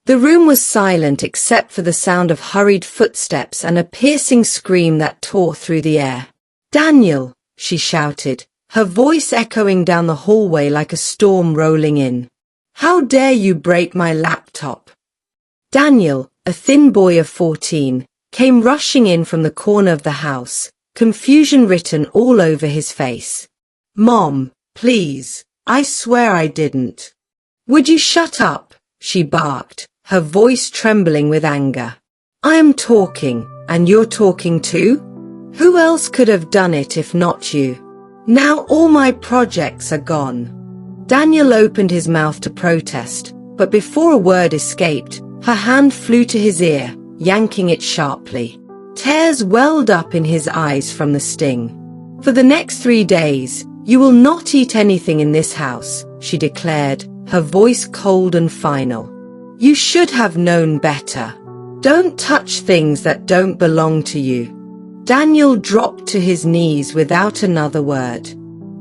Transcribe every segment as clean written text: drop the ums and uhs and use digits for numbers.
The room was silent except for the sound of hurried footsteps and a piercing scream that tore through the air. "Daniel!" she shouted, her voice echoing down the hallway like a storm rolling in. "How dare you break my laptop?" Daniel, a thin boy of 14, came rushing in from the corner of the house, confusion written all over his face. "Mom, please, I swear I didn't." "Would you shut up?" she barked, her voice trembling with anger. "I am talking, and you're talking too? Who else could have done it if not you? Now all my projects are gone." Daniel opened his mouth to protest, but before a word escaped, her hand flew to his ear, yanking it sharply. Tears welled up in his eyes from the sting. "For the next 3 days, you will not eat anything in this house," she declared, her voice cold and final. "You should have known better. Don't touch things that don't belong to you." Daniel dropped to his knees without another word.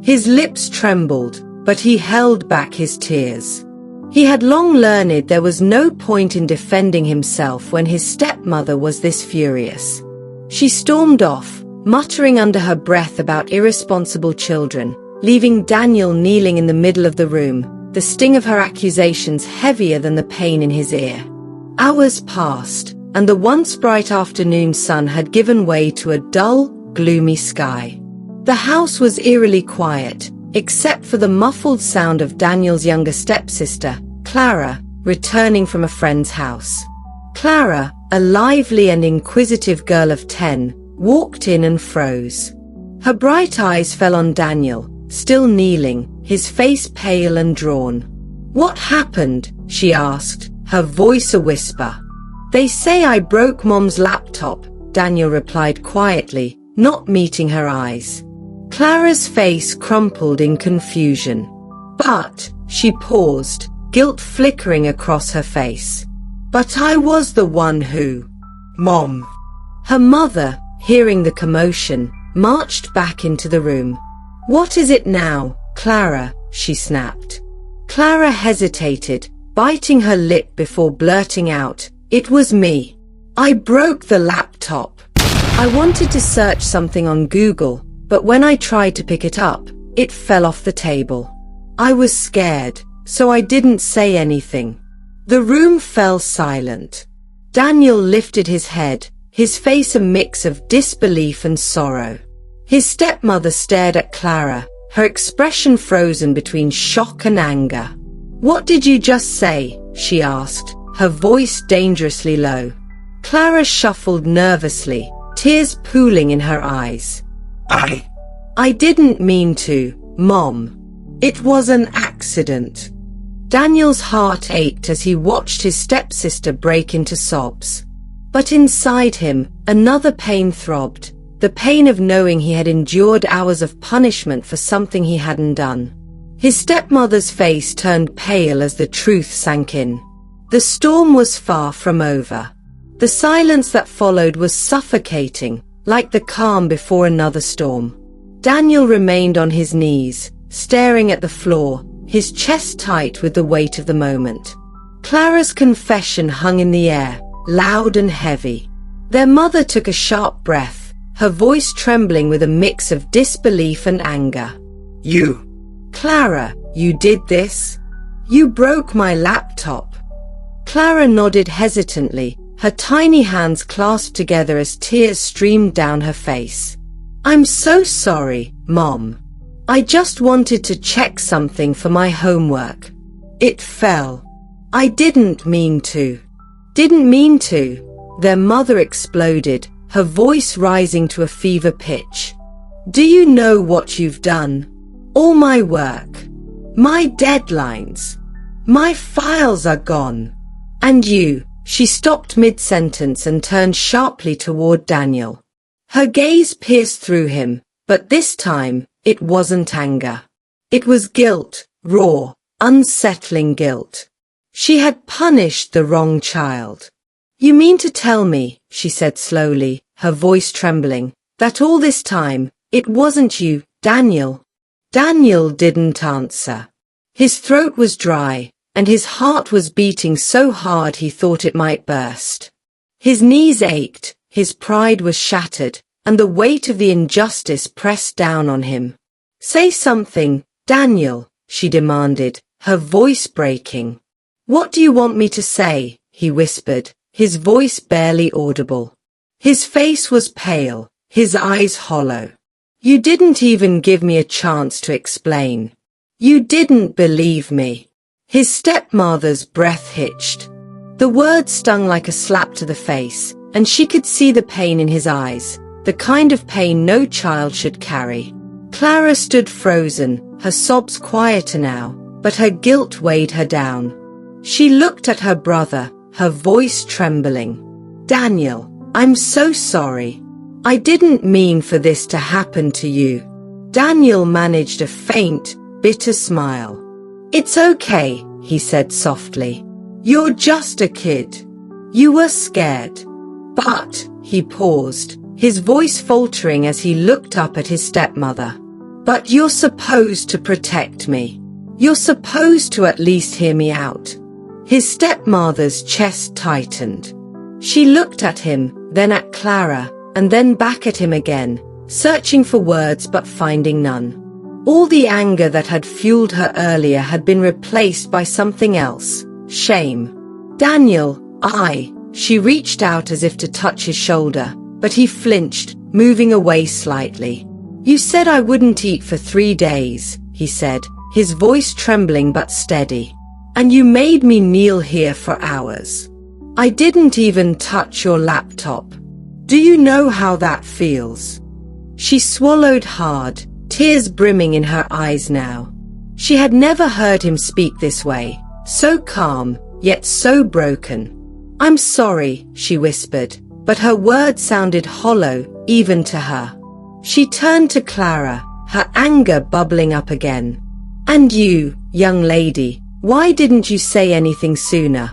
His lips trembled, but he held back his tears. He had long learned there was no point in defending himself when his stepmother was this furious. She stormed off, muttering under her breath about irresponsible children, leaving Daniel kneeling in the middle of the room, the sting of her accusations heavier than the pain in his ear. Hours passed, and the once bright afternoon sun had given way to a dull, gloomy sky. The house was eerily quiet, except for the muffled sound of Daniel's younger stepsister, Clara, returning from a friend's house. Clara, a lively and inquisitive girl of 10, walked in and froze. Her bright eyes fell on Daniel, still kneeling, his face pale and drawn. "What happened?" she asked, her voice a whisper. "They say I broke Mom's laptop," Daniel replied quietly, not meeting her eyes. Clara's face crumpled in confusion. "But," she paused, guilt flickering across her face. "But I was the one who—" "Mom!" Her mother, hearing the commotion, marched back into the room. "What is it now, Clara?" she snapped. Clara hesitated, biting her lip before blurting out, "It was me. I broke the laptop. I wanted to search something on Google, but when I tried to pick it up, it fell off the table. I was scared, so I didn't say anything." The room fell silent. Daniel lifted his head, his face a mix of disbelief and sorrow. His stepmother stared at Clara, her expression frozen between shock and anger. "What did you just say?" she asked, her voice dangerously low. Clara shuffled nervously, tears pooling in her eyes. I didn't mean to, Mom. It was an accident." Daniel's heart ached as he watched his stepsister break into sobs. But inside him, another pain throbbed, the pain of knowing he had endured hours of punishment for something he hadn't done. His stepmother's face turned pale as the truth sank in. The storm was far from over. The silence that followed was suffocating, like the calm before another storm. Daniel remained on his knees, staring at the floor, his chest tight with the weight of the moment. Clara's confession hung in the air, loud and heavy. Their mother took a sharp breath, her voice trembling with a mix of disbelief and anger. "You, Clara, you did this? You broke my laptop." Clara nodded hesitantly, her tiny hands clasped together as tears streamed down her face. "I'm so sorry, Mom. I just wanted to check something for my homework. It fell. I didn't mean to." "Didn't mean to?" Their mother exploded, her voice rising to a fever pitch. "Do you know what you've done? All my work. My deadlines. My files are gone. And you—" She stopped mid-sentence and turned sharply toward Daniel. Her gaze pierced through him, but this time, it wasn't anger. It was guilt, raw, unsettling guilt. She had punished the wrong child. "You mean to tell me," she said slowly, her voice trembling, "that all this time, it wasn't you, Daniel?" Daniel didn't answer. His throat was dry, and his heart was beating so hard he thought it might burst. His knees ached, his pride was shattered, and the weight of the injustice pressed down on him. "Say something, Daniel," she demanded, her voice breaking. "What do you want me to say?" he whispered, his voice barely audible. His face was pale, his eyes hollow. "You didn't even give me a chance to explain. You didn't believe me." His stepmother's breath hitched. The words stung like a slap to the face, and she could see the pain in his eyes, the kind of pain no child should carry. Clara stood frozen, her sobs quieter now, but her guilt weighed her down. She looked at her brother, her voice trembling. "Daniel, I'm so sorry. I didn't mean for this to happen to you." Daniel managed a faint, bitter smile. "It's okay," he said softly. "You're just a kid. You were scared." "But," he paused, his voice faltering as he looked up at his stepmother. "But you're supposed to protect me. You're supposed to at least hear me out." His stepmother's chest tightened. She looked at him, then at Clara, and then back at him again, searching for words but finding none. All the anger that had fueled her earlier had been replaced by something else: shame. "Daniel, She reached out as if to touch his shoulder, but he flinched, moving away slightly. "You said I wouldn't eat for 3 days, he said, his voice trembling but steady. "And you made me kneel here for hours. I didn't even touch your laptop. Do you know how that feels?" She swallowed hard, tears brimming in her eyes now. She had never heard him speak this way, so calm, yet so broken. "I'm sorry," she whispered, but her words sounded hollow, even to her. She turned to Clara, her anger bubbling up again. "And you, young lady, why didn't you say anything sooner?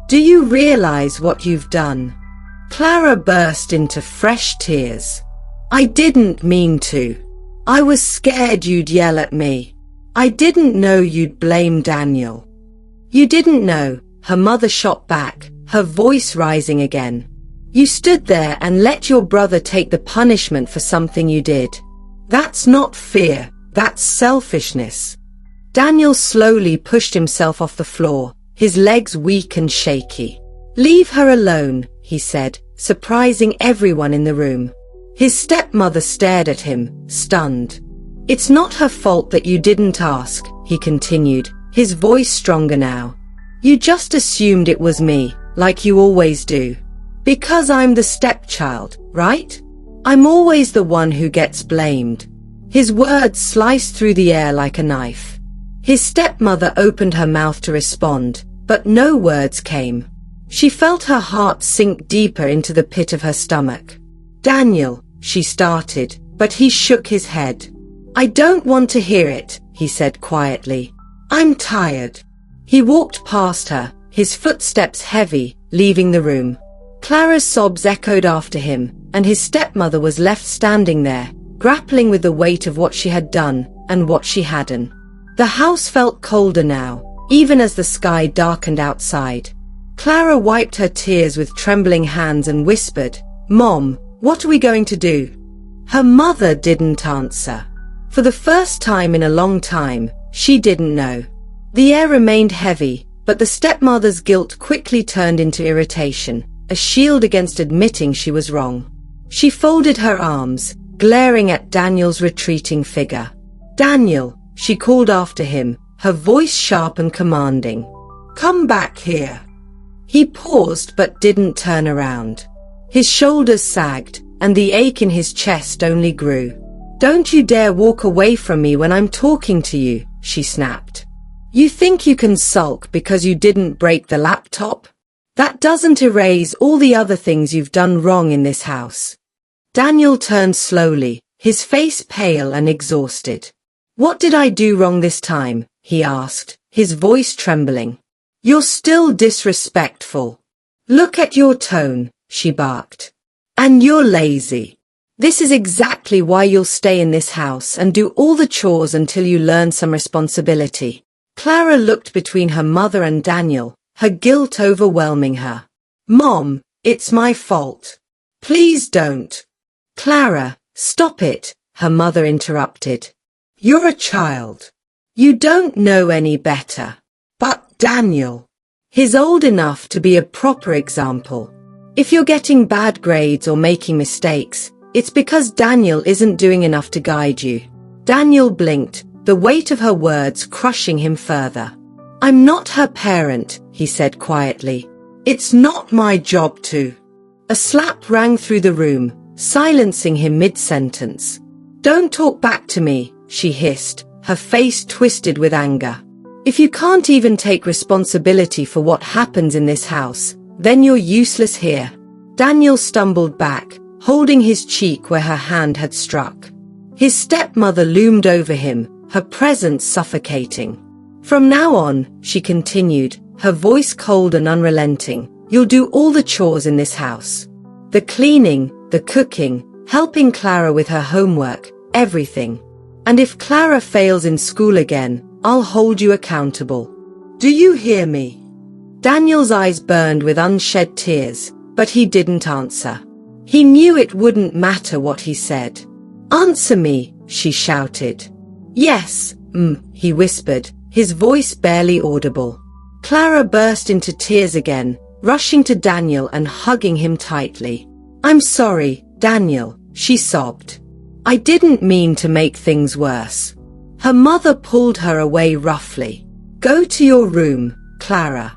Do you realize what you've done?" Clara burst into fresh tears. "I didn't mean to. I was scared you'd yell at me. I didn't know you'd blame Daniel." "You didn't know," her mother shot back, her voice rising again. "You stood there and let your brother take the punishment for something you did. That's not fear, that's selfishness." Daniel slowly pushed himself off the floor, his legs weak and shaky. "Leave her alone," he said, surprising everyone in the room. His stepmother stared at him, stunned. "It's not her fault that you didn't ask," he continued, his voice stronger now. "You just assumed it was me, like you always do. Because I'm the stepchild, right? I'm always the one who gets blamed." His words sliced through the air like a knife. His stepmother opened her mouth to respond, but no words came. She felt her heart sink deeper into the pit of her stomach. "Daniel," she started, but he shook his head. "I don't want to hear it," he said quietly. "I'm tired." He walked past her, his footsteps heavy, leaving the room. Clara's sobs echoed after him, and his stepmother was left standing there, grappling with the weight of what she had done, and what she hadn't. The house felt colder now, even as the sky darkened outside. Clara wiped her tears with trembling hands and whispered, "Mom, what are we going to do?" Her mother didn't answer. For the first time in a long time, she didn't know. The air remained heavy, but the stepmother's guilt quickly turned into irritation, a shield against admitting she was wrong. She folded her arms, glaring at Daniel's retreating figure. "Daniel," she called after him, her voice sharp and commanding. "Come back here." He paused but didn't turn around. His shoulders sagged, and the ache in his chest only grew. "Don't you dare walk away from me when I'm talking to you," she snapped. "You think you can sulk because you didn't break the laptop? That doesn't erase all the other things you've done wrong in this house." Daniel turned slowly, his face pale and exhausted. "What did I do wrong this time?" he asked, his voice trembling. "You're still disrespectful. Look at your tone," she barked. "And you're lazy. This is exactly why you'll stay in this house and do all the chores until you learn some responsibility." Clara looked between her mother and Daniel, her guilt overwhelming her. "Mom, it's my fault. Please don't." "Clara, stop it," her mother interrupted. "You're a child. You don't know any better." "But Daniel, he's old enough to be a proper example. If you're getting bad grades or making mistakes, it's because Daniel isn't doing enough to guide you." Daniel blinked, the weight of her words crushing him further. "I'm not her parent," he said quietly. "It's not my job to." A slap rang through the room, silencing him mid-sentence. "Don't talk back to me," she hissed, her face twisted with anger. "If you can't even take responsibility for what happens in this house, then you're useless here." Daniel stumbled back, holding his cheek where her hand had struck. His stepmother loomed over him, her presence suffocating. "From now on," she continued, her voice cold and unrelenting, "you'll do all the chores in this house. The cleaning, the cooking, helping Clara with her homework, everything. And if Clara fails in school again, I'll hold you accountable. Do you hear me?" Daniel's eyes burned with unshed tears, but he didn't answer. He knew it wouldn't matter what he said. "Answer me," she shouted. "Yes, he whispered, his voice barely audible. Clara burst into tears again, rushing to Daniel and hugging him tightly. "I'm sorry, Daniel," she sobbed. "I didn't mean to make things worse." Her mother pulled her away roughly. "Go to your room, Clara.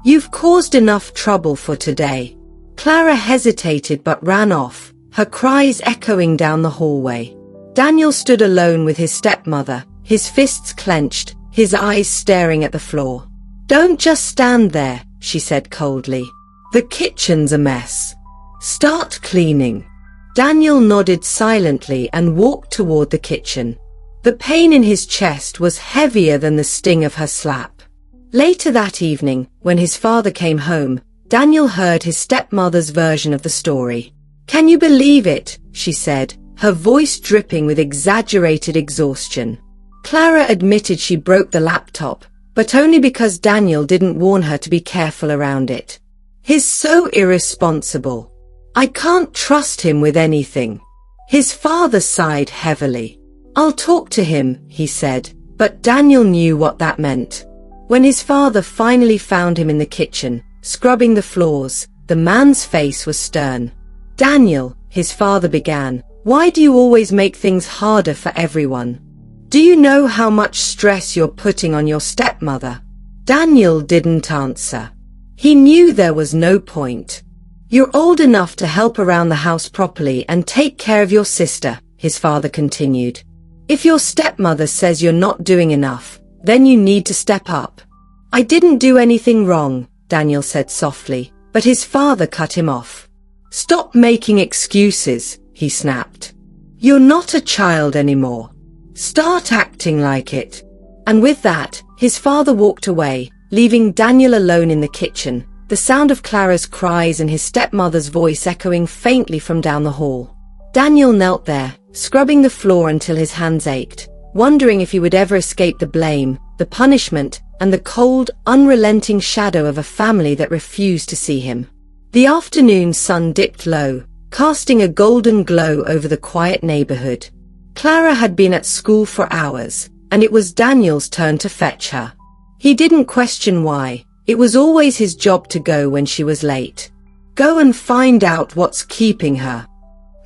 You've caused enough trouble for today." Clara hesitated but ran off, her cries echoing down the hallway. Daniel stood alone with his stepmother, his fists clenched, his eyes staring at the floor. "Don't just stand there," she said coldly. "The kitchen's a mess. Start cleaning." Daniel nodded silently and walked toward the kitchen. The pain in his chest was heavier than the sting of her slap. Later that evening, when his father came home, Daniel heard his stepmother's version of the story. "Can you believe it?" she said, her voice dripping with exaggerated exhaustion. Clara admitted she broke the laptop, but only because Daniel didn't warn her to be careful around it. "He's so irresponsible. I can't trust him with anything." His father sighed heavily. "I'll talk to him," he said, but Daniel knew what that meant. When his father finally found him in the kitchen, scrubbing the floors, the man's face was stern. "Daniel," his father began, "why do you always make things harder for everyone? Do you know how much stress you're putting on your stepmother?" Daniel didn't answer. He knew there was no point. "You're old enough to help around the house properly and take care of your sister," his father continued. "If your stepmother says you're not doing enough, then you need to step up." "I didn't do anything wrong," Daniel said softly, but his father cut him off. "Stop making excuses," he snapped. "You're not a child anymore. Start acting like it." And with that, his father walked away, leaving Daniel alone in the kitchen, the sound of Clara's cries and his stepmother's voice echoing faintly from down the hall. Daniel knelt there, scrubbing the floor until his hands ached, wondering if he would ever escape the blame, the punishment, and the cold, unrelenting shadow of a family that refused to see him. The afternoon sun dipped low, casting a golden glow over the quiet neighborhood. Clara had been at school for hours, and it was Daniel's turn to fetch her. He didn't question why. It was always his job to go when she was late. "Go and find out what's keeping her."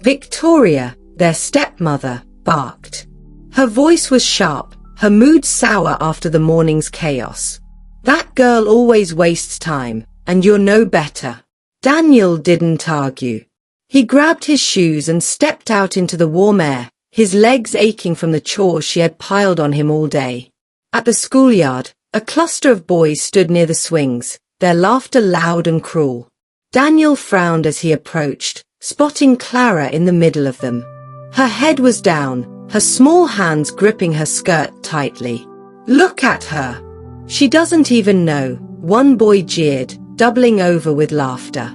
Victoria, their stepmother, barked. Her voice was sharp, her mood sour after the morning's chaos. "That girl always wastes time, and you're no better." Daniel didn't argue. He grabbed his shoes and stepped out into the warm air, his legs aching from the chores she had piled on him all day. At the schoolyard, a cluster of boys stood near the swings, their laughter loud and cruel. Daniel frowned as he approached, spotting Clara in the middle of them. Her head was down, her small hands gripping her skirt tightly. "Look at her. She doesn't even know," one boy jeered, doubling over with laughter.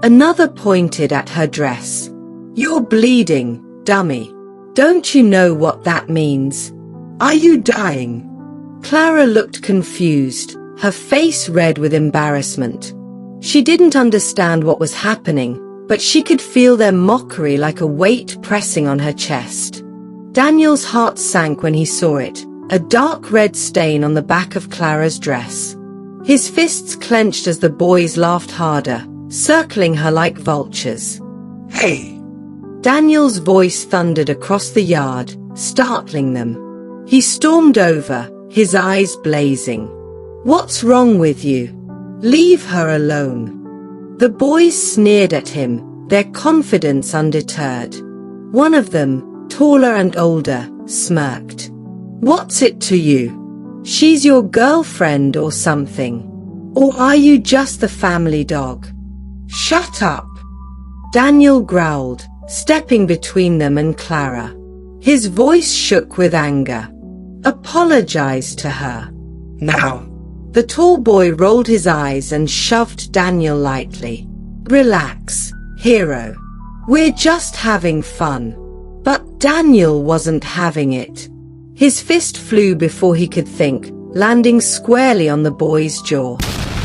Another pointed at her dress. "You're bleeding, dummy. Don't you know what that means? Are you dying?" Clara looked confused, her face red with embarrassment. She didn't understand what was happening, but she could feel their mockery like a weight pressing on her chest. Daniel's heart sank when he saw it, a dark red stain on the back of Clara's dress. His fists clenched as the boys laughed harder, circling her like vultures. Hey! Daniel's voice thundered across the yard, startling them. He stormed over, his eyes blazing. What's wrong with you? Leave her alone. The boys sneered at him, their confidence undeterred. One of them, taller and older, smirked. What's it to you? She's your girlfriend or something. Or are you just the family dog? Shut up! Daniel growled, stepping between them and Clara. His voice shook with anger. Apologize to her. Now. The tall boy rolled his eyes and shoved Daniel lightly. Relax, hero. We're just having fun. But Daniel wasn't having it. His fist flew before he could think, landing squarely on the boy's jaw.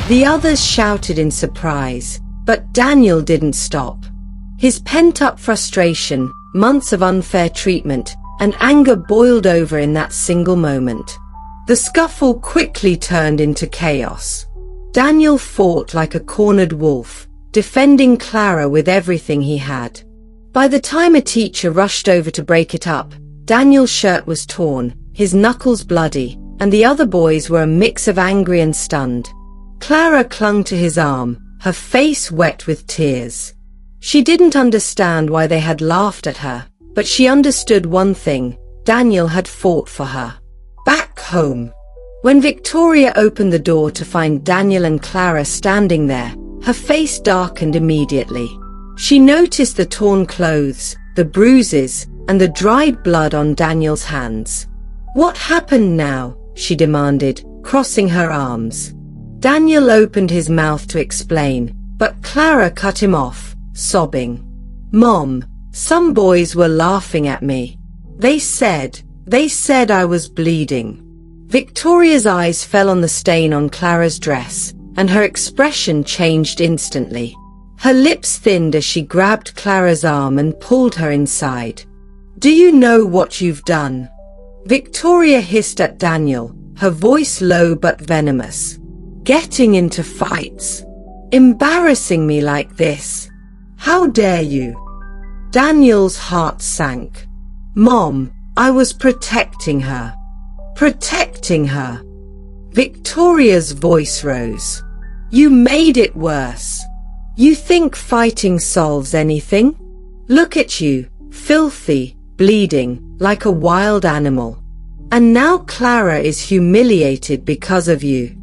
The others shouted in surprise, but Daniel didn't stop. His pent-up frustration, months of unfair treatment, and anger boiled over in that single moment. The scuffle quickly turned into chaos. Daniel fought like a cornered wolf, defending Clara with everything he had. By the time a teacher rushed over to break it up, Daniel's shirt was torn, his knuckles bloody, and the other boys were a mix of angry and stunned. Clara clung to his arm, her face wet with tears. She didn't understand why they had laughed at her, but she understood one thing: Daniel had fought for her. Back home. When Victoria opened the door to find Daniel and Clara standing there, her face darkened immediately. She noticed the torn clothes, the bruises, and the dried blood on Daniel's hands. What happened now? She demanded, crossing her arms. Daniel opened his mouth to explain, but Clara cut him off, sobbing. Mom, some boys were laughing at me. They said I was bleeding. Victoria's eyes fell on the stain on Clara's dress, and her expression changed instantly. Her lips thinned as she grabbed Clara's arm and pulled her inside. Do you know what you've done? Victoria hissed at Daniel, her voice low but venomous. Getting into fights. Embarrassing me like this. How dare you? Daniel's heart sank. Mom, I was protecting her. Protecting her. Victoria's voice rose. You made it worse. You think fighting solves anything? Look at you, filthy, bleeding, like a wild animal. And now Clara is humiliated because of you.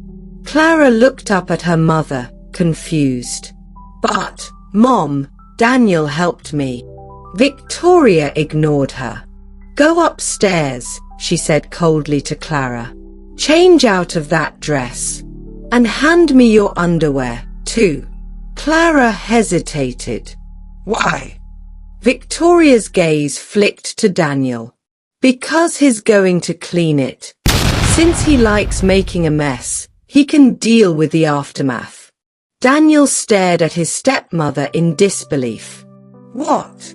Clara looked up at her mother, confused. But, Mom, Daniel helped me. Victoria ignored her. Go upstairs, she said coldly to Clara. Change out of that dress. And hand me your underwear, too. Clara hesitated. Why? Victoria's gaze flicked to Daniel. Because he's going to clean it. Since he likes making a mess, he can deal with the aftermath. Daniel stared at his stepmother in disbelief. What?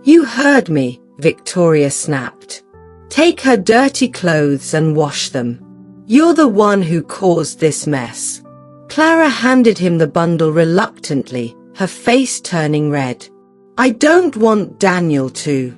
You heard me, Victoria snapped. Take her dirty clothes and wash them. You're the one who caused this mess. Clara handed him the bundle reluctantly, her face turning red. I don't want Daniel to.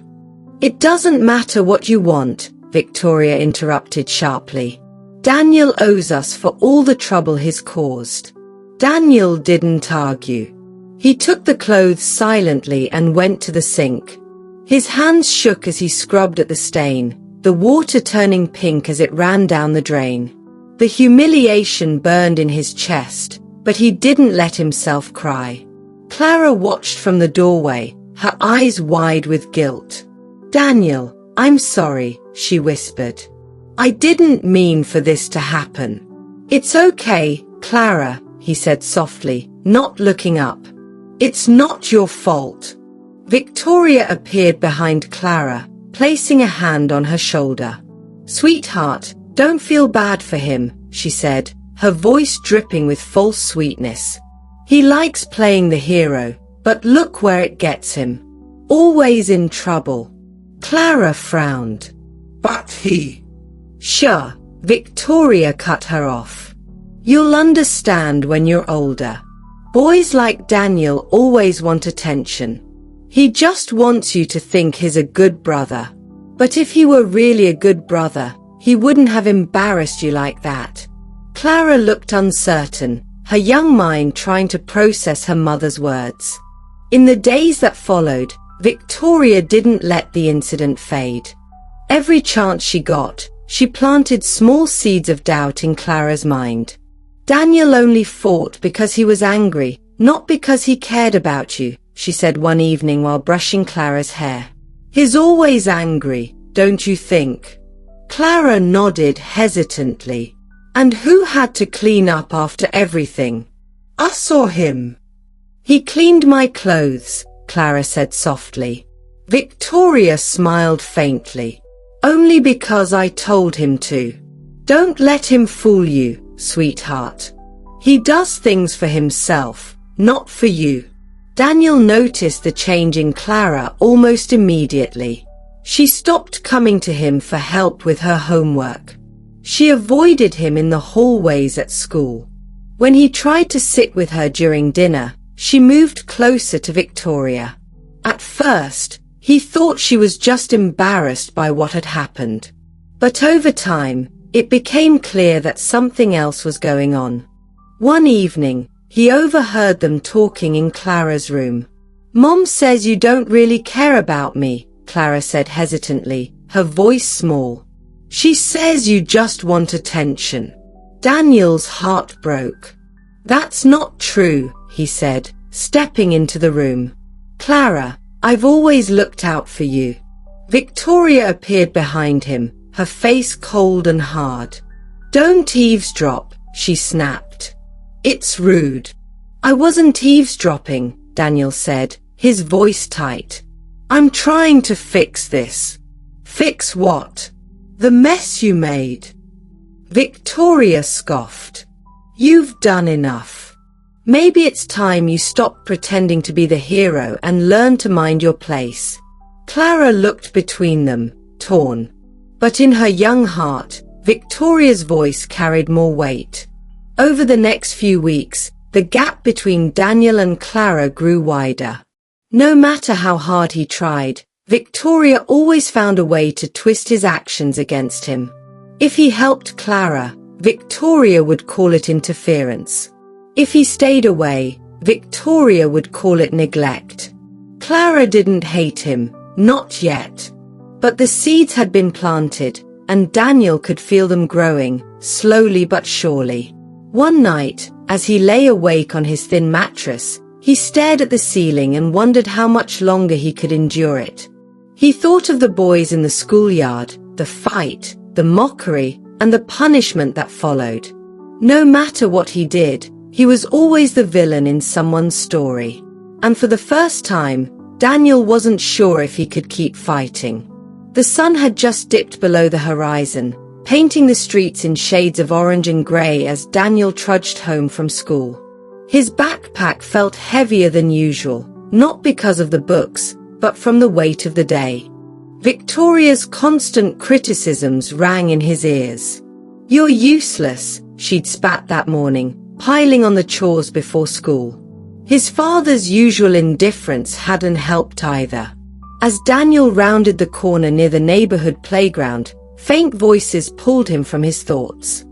It doesn't matter what you want, Victoria interrupted sharply. Daniel owes us for all the trouble he's caused. Daniel didn't argue. He took the clothes silently and went to the sink. His hands shook as he scrubbed at the stain, the water turning pink as it ran down the drain. The humiliation burned in his chest, but he didn't let himself cry. Clara watched from the doorway, her eyes wide with guilt. Daniel, I'm sorry, she whispered. I didn't mean for this to happen. It's okay, Clara, he said softly, not looking up. It's not your fault. Victoria appeared behind Clara, placing a hand on her shoulder. Sweetheart, Don't feel bad for him, she said, her voice dripping with false sweetness. He likes playing the hero, but look where it gets him. Always in trouble. Clara frowned. But he... Sure, Victoria cut her off. You'll understand when you're older. Boys like Daniel always want attention. He just wants you to think he's a good brother. But if he were really a good brother, he wouldn't have embarrassed you like that. Clara looked uncertain, her young mind trying to process her mother's words. In the days that followed, Victoria didn't let the incident fade. Every chance she got, she planted small seeds of doubt in Clara's mind. Daniel only fought because he was angry, not because he cared about you, she said one evening while brushing Clara's hair. He's always angry, don't you think? Clara nodded hesitantly. And who had to clean up after everything? I saw him. He cleaned my clothes, Clara said softly. Victoria smiled faintly. Only because I told him to. Don't let him fool you, sweetheart. He does things for himself, not for you. Daniel noticed the change in Clara almost immediately. She stopped coming to him for help with her homework. She avoided him in the hallways at school. When he tried to sit with her during dinner, she moved closer to Victoria. At first, he thought she was just embarrassed by what had happened. But over time, it became clear that something else was going on. One evening, he overheard them talking in Clara's room. Mom says you don't really care about me, Clara said hesitantly, her voice small. She says you just want attention. Daniel's heart broke. That's not true, he said, stepping into the room. Clara, I've always looked out for you. Victoria appeared behind him, her face cold and hard. Don't eavesdrop, she snapped. It's rude. I wasn't eavesdropping, Daniel said, his voice tight. I'm trying to fix this. Fix what? The mess you made. Victoria scoffed. You've done enough. Maybe it's time you stop pretending to be the hero and learn to mind your place. Clara looked between them, torn. But in her young heart, Victoria's voice carried more weight. Over the next few weeks, the gap between Daniel and Clara grew wider. No matter how hard he tried, Victoria always found a way to twist his actions against him. If he helped Clara, Victoria would call it interference. If he stayed away, Victoria would call it neglect. Clara didn't hate him, not yet. But the seeds had been planted, and Daniel could feel them growing, slowly but surely. One night, as he lay awake on his thin mattress, he stared at the ceiling and wondered how much longer he could endure it. He thought of the boys in the schoolyard, the fight, the mockery, and the punishment that followed. No matter what he did, he was always the villain in someone's story. And for the first time, Daniel wasn't sure if he could keep fighting. The sun had just dipped below the horizon, painting the streets in shades of orange and grey as Daniel trudged home from school. His backpack felt heavier than usual, not because of the books, but from the weight of the day. Victoria's constant criticisms rang in his ears. You're useless, she'd spat that morning, piling on the chores before school. His father's usual indifference hadn't helped either. As Daniel rounded the corner near the neighborhood playground, faint voices pulled him from his thoughts.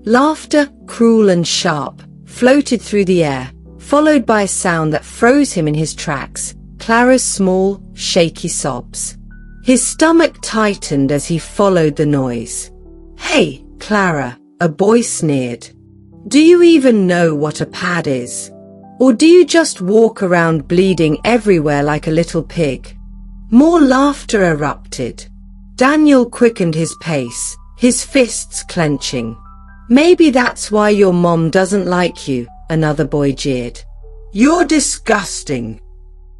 Laughter, cruel and sharp, floated through the air, followed by a sound that froze him in his tracks, Clara's small, shaky sobs. His stomach tightened as he followed the noise. Hey, Clara, a boy sneered. Do you even know what a pad is? Or do you just walk around bleeding everywhere like a little pig? More laughter erupted. Daniel quickened his pace, his fists clenching. Maybe that's why your mom doesn't like you, another boy jeered. You're disgusting.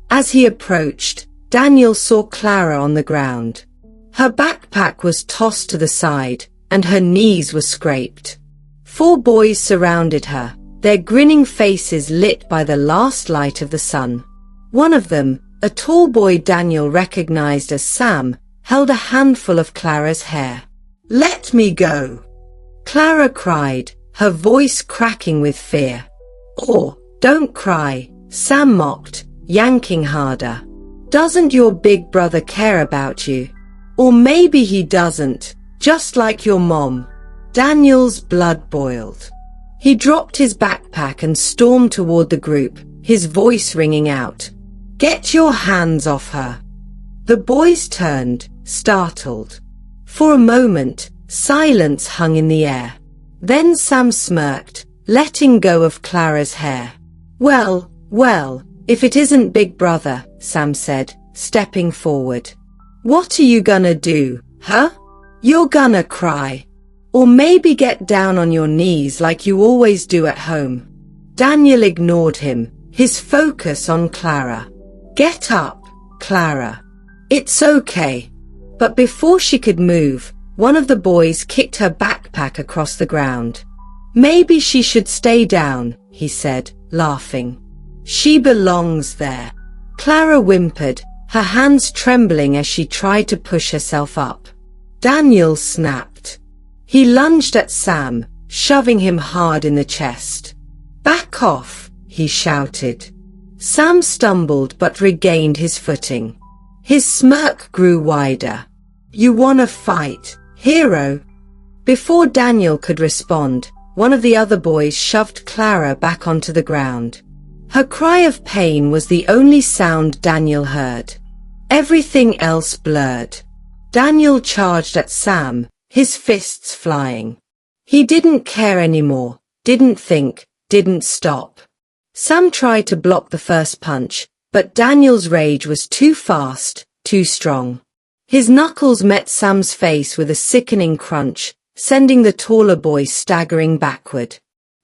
As he approached, Daniel saw Clara on the ground. Her backpack was tossed to the side, and her knees were scraped. 4 boys surrounded her, their grinning faces lit by the last light of the sun. One of them, a tall boy Daniel recognized as Sam, held a handful of Clara's hair. "Let me go!" Clara cried, her voice cracking with fear. "Oh, don't cry," Sam mocked, yanking harder. "Doesn't your big brother care about you? Or maybe he doesn't, just like your mom." Daniel's blood boiled. He dropped his backpack and stormed toward the group, his voice ringing out. "Get your hands off her!" The boys turned, startled. For a moment, silence hung in the air. Then Sam smirked, letting go of Clara's hair. Well, if it isn't Big Brother," Sam said, stepping forward. "What are you gonna do, huh? You're gonna cry. Or maybe get down on your knees like you always do at home." Daniel ignored him, his focus on Clara. "Get up, Clara. It's okay." But before she could move, one of the boys kicked her backpack across the ground. "Maybe she should stay down," he said, laughing. "She belongs there." Clara whimpered, her hands trembling as she tried to push herself up. Daniel snapped. He lunged at Sam, shoving him hard in the chest. "Back off," he shouted. Sam stumbled but regained his footing. His smirk grew wider. "You wanna fight, hero?" Before Daniel could respond, one of the other boys shoved Clara back onto the ground. Her cry of pain was the only sound Daniel heard. Everything else blurred. Daniel charged at Sam, his fists flying. He didn't care anymore, didn't think, didn't stop. Sam tried to block the first punch, but Daniel's rage was too fast, too strong. His knuckles met Sam's face with a sickening crunch, sending the taller boy staggering backward.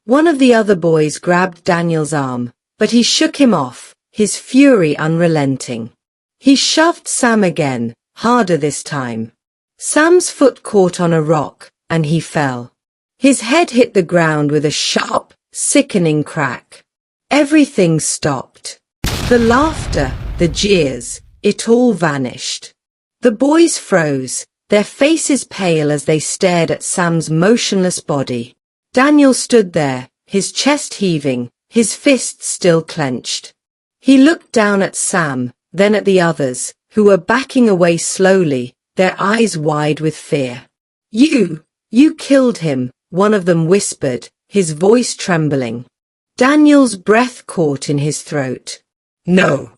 One of the other boys grabbed Daniel's arm, but he shook him off, his fury unrelenting. He shoved Sam again, harder this time. Sam's foot caught on a rock, and he fell. His head hit the ground with a sharp, sickening crack. Everything stopped. The laughter, the jeers, it all vanished. The boys froze, their faces pale as they stared at Sam's motionless body. Daniel stood there, his chest heaving, his fists still clenched. He looked down at Sam, then at the others, who were backing away slowly, their eyes wide with fear. You killed him," one of them whispered, his voice trembling. Daniel's breath caught in his throat. "No."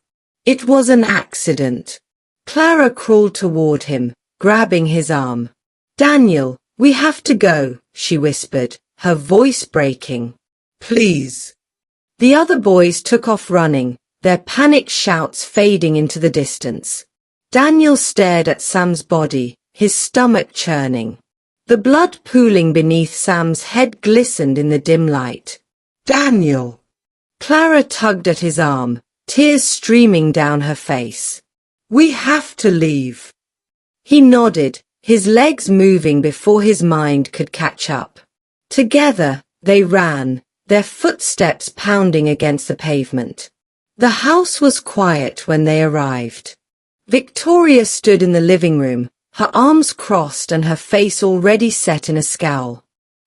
"It was an accident." Clara crawled toward him, grabbing his arm. "Daniel, we have to go," she whispered, her voice breaking. "Please." The other boys took off running, their panicked shouts fading into the distance. Daniel stared at Sam's body, his stomach churning. The blood pooling beneath Sam's head glistened in the dim light. "Daniel!" Clara tugged at his arm, tears streaming down her face. "We have to leave." He nodded, his legs moving before his mind could catch up. Together, they ran, their footsteps pounding against the pavement. The house was quiet when they arrived. Victoria stood in the living room, her arms crossed and her face already set in a scowl.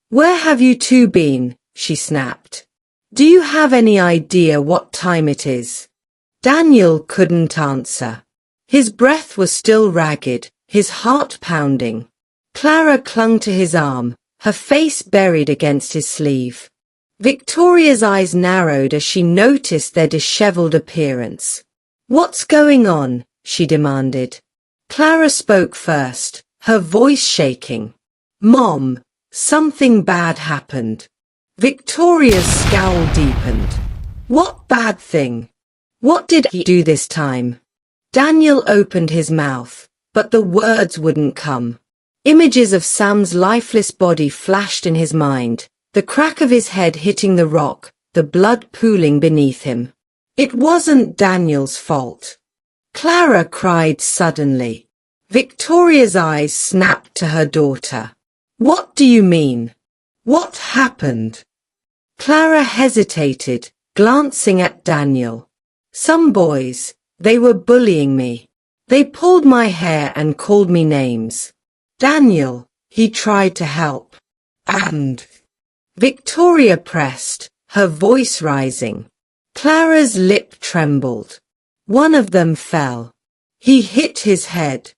"Where have you two been?" she snapped. "Do you have any idea what time it is?" Daniel couldn't answer. His breath was still ragged, his heart pounding. Clara clung to his arm, her face buried against his sleeve. Victoria's eyes narrowed as she noticed their disheveled appearance. "What's going on?" she demanded. Clara spoke first, her voice shaking. "Mom, something bad happened." Victoria's scowl deepened. "What bad thing? What did he do this time?" Daniel opened his mouth, but the words wouldn't come. Images of Sam's lifeless body flashed in his mind, the crack of his head hitting the rock, the blood pooling beneath him. It wasn't Daniel's fault. Clara cried suddenly. Victoria's eyes snapped to her daughter. What do you mean? What happened? Clara hesitated, glancing at Daniel. Some boys, they were bullying me. They pulled my hair and called me names. Daniel, He tried to help. and Victoria pressed, her voice rising. Clara's lip trembled. One of them fell. He hit his head.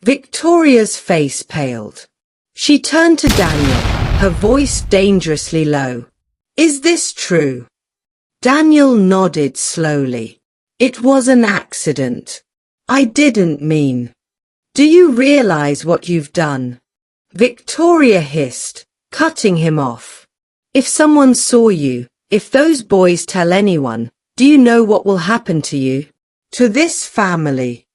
Victoria's face paled. She turned to Daniel, her voice dangerously low. Is this true? Daniel nodded slowly. It was an accident. I didn't mean. Do you realize what you've done? Victoria hissed, cutting him off. If someone saw you, if those boys tell anyone, do you know what will happen to you? to this family.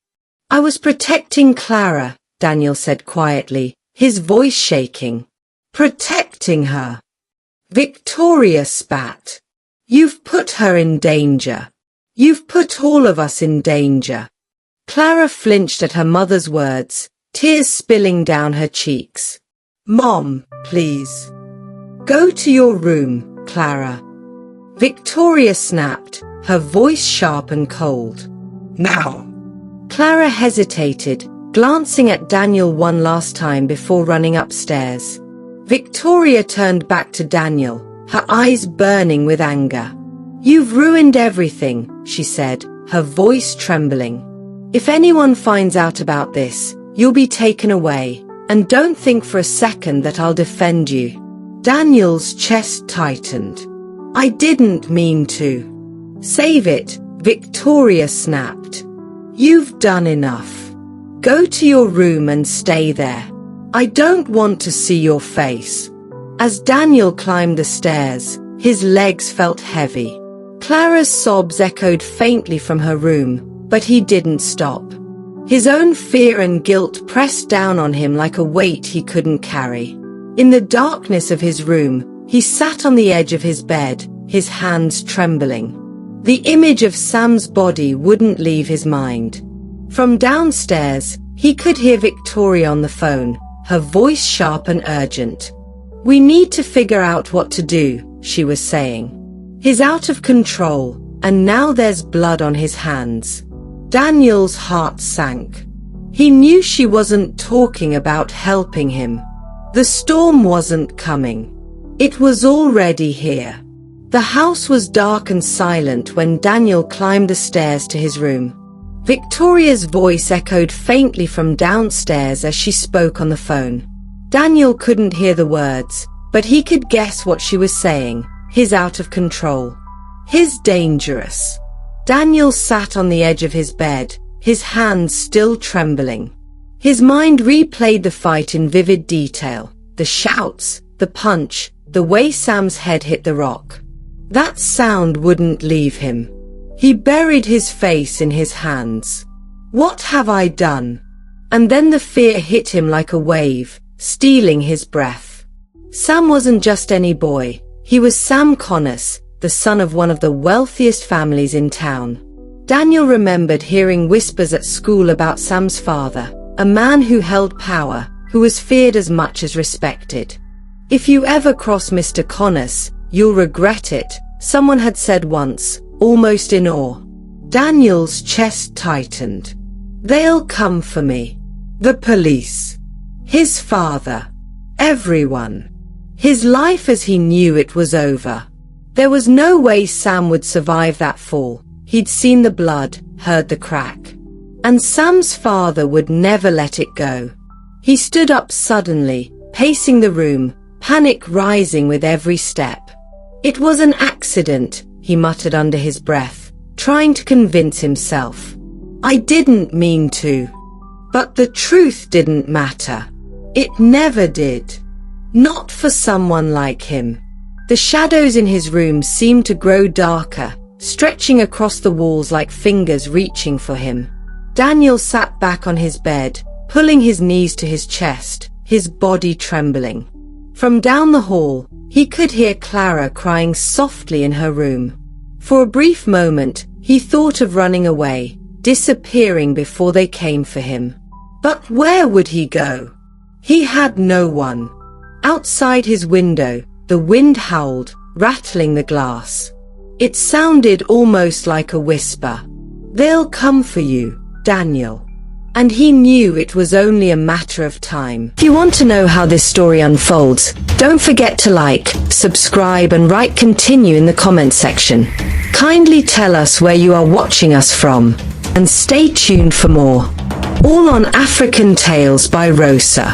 I was protecting Clara, Daniel said quietly, his voice shaking. Protecting her. Victoria spat. You've put her in danger. You've put all of us in danger. Clara flinched at her mother's words, tears spilling down her cheeks. Mom, please. Go to your room, Clara. Victoria snapped, her voice sharp and cold. Now. Clara hesitated, glancing at Daniel one last time before running upstairs. Victoria turned back to Daniel, her eyes burning with anger. You've ruined everything, she said, her voice trembling. If anyone finds out about this, you'll be taken away, and don't think for a second that I'll defend you. Daniel's chest tightened. I didn't mean to. Save it, Victoria snapped. You've done enough. Go to your room and stay there. I don't want to see your face. As Daniel climbed the stairs, his legs felt heavy. Clara's sobs echoed faintly from her room, but he didn't stop. His own fear and guilt pressed down on him like a weight he couldn't carry. In the darkness of his room, he sat on the edge of his bed, his hands trembling. The image of Sam's body wouldn't leave his mind. From downstairs, he could hear Victoria on the phone, her voice sharp and urgent. We need to figure out what to do, she was saying. He's out of control, and now there's blood on his hands. Daniel's heart sank. He knew she wasn't talking about helping him. The storm wasn't coming. It was already here. The house was dark and silent when Daniel climbed the stairs to his room. Victoria's voice echoed faintly from downstairs as she spoke on the phone. Daniel couldn't hear the words, but he could guess what she was saying. He's out of control. He's dangerous. Daniel sat on the edge of his bed, his hands still trembling. His mind replayed the fight in vivid detail, the shouts, the punch, the way Sam's head hit the rock. That sound wouldn't leave him. He buried his face in his hands. What have I done? And then the fear hit him like a wave, stealing his breath. Sam wasn't just any boy. He was Sam Connors, the son of one of the wealthiest families in town. Daniel remembered hearing whispers at school about Sam's father, a man who held power, who was feared as much as respected. If you ever cross Mr. Connors, you'll regret it, someone had said once, almost in awe. Daniel's chest tightened. They'll come for me. The police. His father. Everyone. His life as he knew it was over. There was no way Sam would survive that fall. He'd seen the blood, heard the crack. And Sam's father would never let it go. He stood up suddenly, pacing the room, panic rising with every step. It was an accident, he muttered under his breath, trying to convince himself. I didn't mean to. But the truth didn't matter. It never did. Not for someone like him. The shadows in his room seemed to grow darker, stretching across the walls like fingers reaching for him. Daniel sat back on his bed, pulling his knees to his chest, his body trembling. From down the hall, he could hear Clara crying softly in her room. For a brief moment, he thought of running away, disappearing before they came for him. But where would he go? He had no one. Outside his window, the wind howled, rattling the glass. It sounded almost like a whisper. "They'll come for you, Daniel." And he knew it was only a matter of time. If you want to know how this story unfolds, don't forget to like, subscribe, and write continue in the comment section. Kindly tell us where you are watching us from, and stay tuned for more. All on African Tales by Rosa.